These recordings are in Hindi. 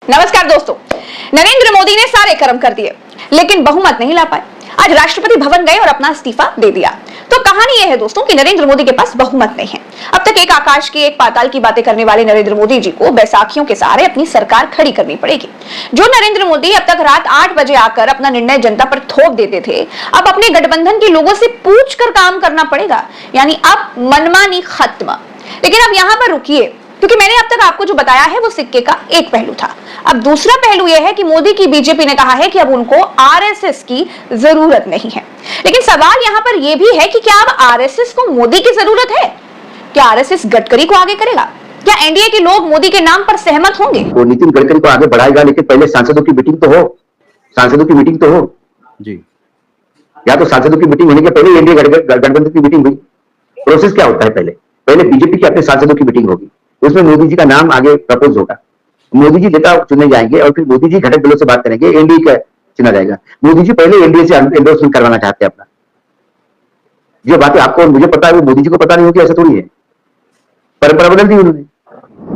नमस्कार दोस्तों, नरेंद्र मोदी ने सारे कर्म कर दिए लेकिन बहुमत नहीं ला पाए। आज राष्ट्रपति भवन गए और अपना इस्तीफा दे दिया। तो कहानी यह है दोस्तों कि नरेंद्र मोदी के पास बहुमत नहीं है। अब तक एक आकाश की एक पाताल की बातें करने वाले नरेंद्र मोदी जी को बैसाखियों के सहारे अपनी सरकार खड़ी करनी पड़ेगी। जो नरेंद्र मोदी अब तक रात 8 बजे आकर अपना निर्णय जनता पर थोप देते थे, अब अपने गठबंधन के लोगों से पूछकर काम करना पड़ेगा। यानी अब मनमानी खत्म। लेकिन अब यहाँ पर रुकिए, क्योंकि मैंने अब तक आपको जो बताया है वो सिक्के का एक पहलू था। अब दूसरा पहलू यह है कि मोदी की बीजेपी ने कहा है कि अब उनको आरएसएस की जरूरत नहीं है। लेकिन सवाल यहाँ पर यह भी है कि क्या अब आरएसएस को मोदी की जरूरत है? क्या आरएसएस गडकरी को आगे करेगा? क्या एनडीए के लोग मोदी के नाम पर सहमत होंगे? वो नितिन गडकरी को आगे बढ़ाएगा, लेकिन पहले सांसदों की मीटिंग तो हो। सांसदों की मीटिंग तो हो जी। या तो सांसदों की मीटिंग होने के पहले एनडीए गठबंधन की मीटिंग हुई। प्रोसेस क्या होता है? पहले बीजेपी की अपने सांसदों की मीटिंग होगी, उसमें मोदी जी का नाम आगे प्रपोज होगा। मोदी जी नेता चुने जाएंगे और फिर मोदी जी घटक दलों से बात करेंगे, एनडीए का चुना जाएगा। मोदी जी पहले एनडीए से एंडोर्समेंट करवाना चाहते हैं अपना। जो बातें आपको और मुझे पता है वो मोदी जी को पता नहीं होगी, ऐसा थोड़ी है। परंपरा बदल दी उन्होंने।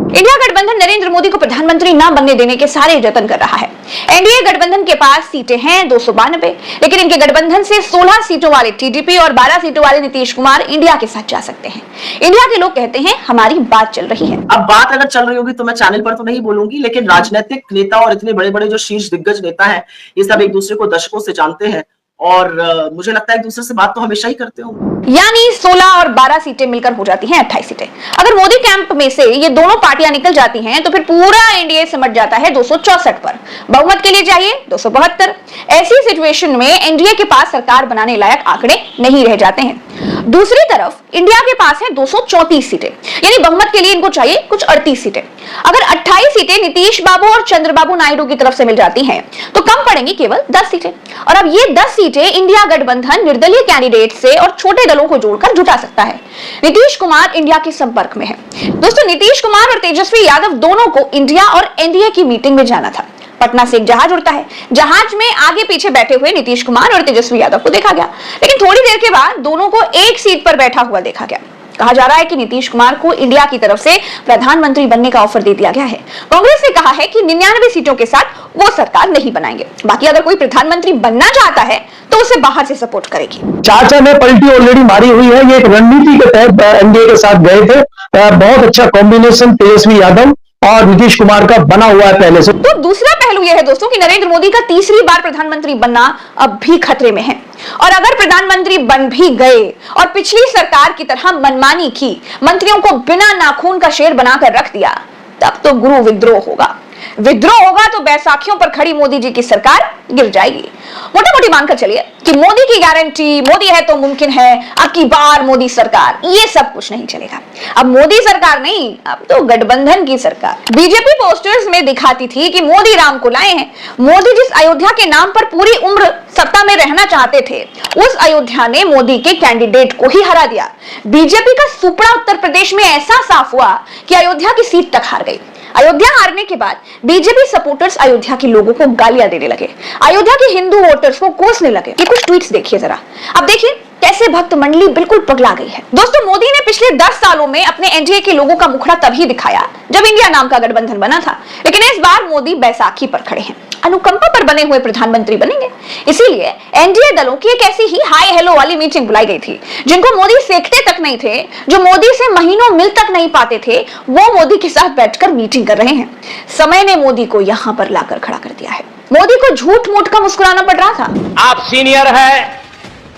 इंडिया गठबंधन नरेंद्र मोदी को प्रधानमंत्री न बनने देने के सारे जतन कर रहा है। एनडीए गठबंधन के पास सीटें हैं 292, लेकिन इनके गठबंधन से 16 सीटों वाले टीडीपी और 12 सीटों वाले नीतीश कुमार इंडिया के साथ जा सकते हैं। इंडिया के लोग कहते हैं हमारी बात चल रही है। अब बात अगर चल रही होगी तो मैं चैनल पर तो नहीं बोलूंगी, लेकिन राजनीतिक नेता और इतने बड़े बड़े जो शीर्ष दिग्गज नेता हैं, ये सब एक दूसरे को दशकों से जानते हैं और मुझे लगता है एक दूसरे से बात तो हमेशा ही करते होंगे। यानी 16 और 12 सीटें मिलकर हो जाती हैं 28 सीटें। अगर मोदी कैंप में से ये दोनों पार्टियां निकल जाती हैं तो फिर पूरा एनडीए सिमट जाता है 264 पर। बहुमत के लिए चाहिए 272। ऐसी सिचुएशन में एनडीए के पास सरकार बनाने लायक आंकड़े नहीं रह जाते हैं। दूसरी तरफ इंडिया के पास है 234 सीटें, यानी बहुमत के लिए इनको चाहिए कुछ 38 सीटें। अगर 28 सीटें नीतीश बाबू और चंद्रबाबू नायडू की तरफ से मिल जाती हैं तो कम पड़ेंगी केवल 10 सीटें। और अब ये 10 सीटें इंडिया गठबंधन निर्दलीय कैंडिडेट से और छोटे दलों को जोड़कर जुटा सकता है। नीतीश कुमार इंडिया के संपर्क में है। दोस्तों, नीतीश कुमार और तेजस्वी यादव दोनों को इंडिया और एनडीए की मीटिंग में जाना था। पटना से एक जहाज उड़ता है। जहाज में आगे पीछे बैठे हुए नीतीश कुमार और तेजस्वी यादव को देखा गया, लेकिन थोड़ी देर के बाद दोनों को एक सीट पर बैठा हुआ देखा गया। कहा जा रहा है कि नीतीश कुमार को इंडिया की तरफ से प्रधानमंत्री बनने का ऑफर दे दिया गया है। कांग्रेस ने कहा है कि 99 सीटों के साथ वो सरकार नहीं बनाएंगे। बाकी अगर कोई प्रधानमंत्री बनना चाहता है तो उसे बाहर से सपोर्ट करेगी। चाचा ने पलटी ऑलरेडी मारी हुई है। ये एक रणनीति के तहत एनडीए के साथ गए थे। बहुत अच्छा कॉम्बिनेशन तेजस्वी यादव और नीतीश कुमार का बना हुआ है पहले से। तो दूसरा पहलू यह है दोस्तों कि नरेंद्र मोदी का तीसरी बार प्रधानमंत्री बनना अब भी खतरे में है। और अगर प्रधानमंत्री बन भी गए और पिछली सरकार की तरह मनमानी की, मंत्रियों को बिना नाखून का शेर बनाकर रख दिया, तब तो गुरु विद्रोह होगा। विद्रोह होगा तो बैसाखियों पर खड़ी मोदी जी की सरकार गिर जाएगी। मोटी मोटी मानकर चलिए कि मोदी की गारंटी, मोदी है तो मुमकिन है, अब की बार मोदी सरकार, ये सब कुछ नहीं चलेगा। अब मोदी सरकार नहीं, अब तो गठबंधन की सरकार। बीजेपी पोस्टर्स में दिखाती थी कि मोदी राम को लाए हैं। मोदी जिस अयोध्या के नाम पर पूरी उम्र सत्ता में रहना चाहते थे, उस अयोध्या ने मोदी के कैंडिडेट को ही हरा दिया। बीजेपी का सुपड़ा उत्तर प्रदेश में ऐसा साफ हुआ कि अयोध्या की सीट तक हार गई। अयोध्या हारने के बाद बीजेपी सपोर्टर्स अयोध्या के लोगों को गालियां देने लगे, अयोध्या के हिंदू वोटर्स को कोसने लगे। ये कुछ ट्वीट्स देखिए जरा। अब देखिए कैसे भक्त मंडली बिल्कुल पगला गई है। दोस्तों, मोदी ने पिछले 10 सालों में अपने एनडीए के लोगों का मुखड़ा तभी दिखाया जब इंडिया नाम का गठबंधन बना था, लेकिन इस बार मोदी बैसाखी पर खड़े हैं। अनुकंपा पर बने हुए प्रधानमंत्री बनेंगे। इसीलिए एनडीए दलों की एक ऐसी ही हाय हेलो वाली मीटिंग बुलाई गई थी। जिनको मोदी सेकते तक नहीं थे, जो मोदी से महीनों मिल तक नहीं पाते थे, वो मोदी के साथ बैठकर मीटिंग कर रहे हैं। समय ने मोदी को यहां पर लाकर खड़ा कर दिया है। मोदी को झूठ मूठ का मुस्कुराना पड़ रहा था। आप सीनियर है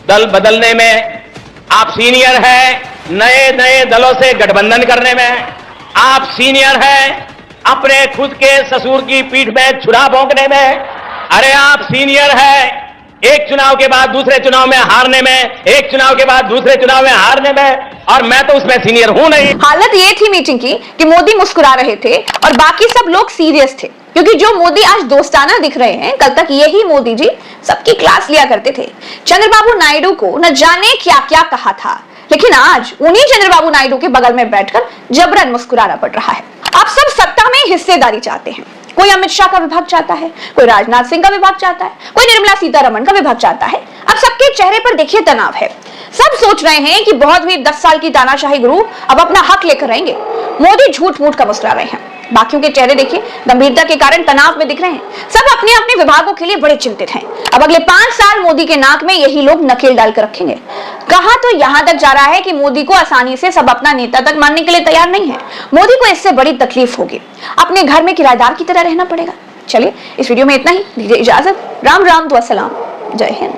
दल बदलने में, आप सीनियर है नए नए दलों से गठबंधन करने में, आप सीनियर है अपने खुद के ससुर की पीठ में छुरा भोंकने में, अरे आप सीनियर है एक चुनाव के बाद दूसरे चुनाव में हारने में, एक चुनाव के बाद दूसरे चुनाव में हारने में, और मैं तो उसमें सीनियर हूं नहीं। हालत ये थी मीटिंग की कि मोदी मुस्कुरा रहे थे और बाकी सब लोग सीरियस थे, क्योंकि जो मोदी आज दोस्ताना दिख रहे हैं, कल तक यही मोदी जी सबकी क्लास लिया करते थे। चंद्रबाबू नायडू को न जाने क्या क्या कहा था, लेकिन आज उन्हीं चंद्रबाबू नायडू के बगल में बैठकर जबरन मुस्कुराना पड़ रहा है। आप सब सत्ता में हिस्सेदारी चाहते हैं। कोई अमित शाह का विभाग चाहता है, कोई राजनाथ सिंह का विभाग चाहता है, कोई निर्मला सीतारमण का विभाग चाहता है। अब सबके चेहरे पर देखिए तनाव है। सब सोच रहे हैं कि बहुत भी 10 साल की तानाशाही गुरु अब अपना हक लेकर रहेंगे। मोदी झूठ मूठ का मुस्कुरा रहे हैं। बाकियों के चेहरे देखिए गंभीरता के कारण तनाव में दिख रहे हैं। सब अपने अपने विभागों के लिए बड़े चिंतित हैं। अब अगले 5 साल मोदी के नाक में यही लोग नकेल डालकर रखेंगे। कहा तो यहां तक जा रहा है कि मोदी को आसानी से सब अपना नेता तक मानने के लिए तैयार नहीं है। मोदी को इससे बड़ी तकलीफ होगी, अपने घर में किराएदार की तरह रहना पड़ेगा। चलिए इस वीडियो में इतना ही, दीजिए इजाजत। राम राम तो अस्सलाम, जय हिंद।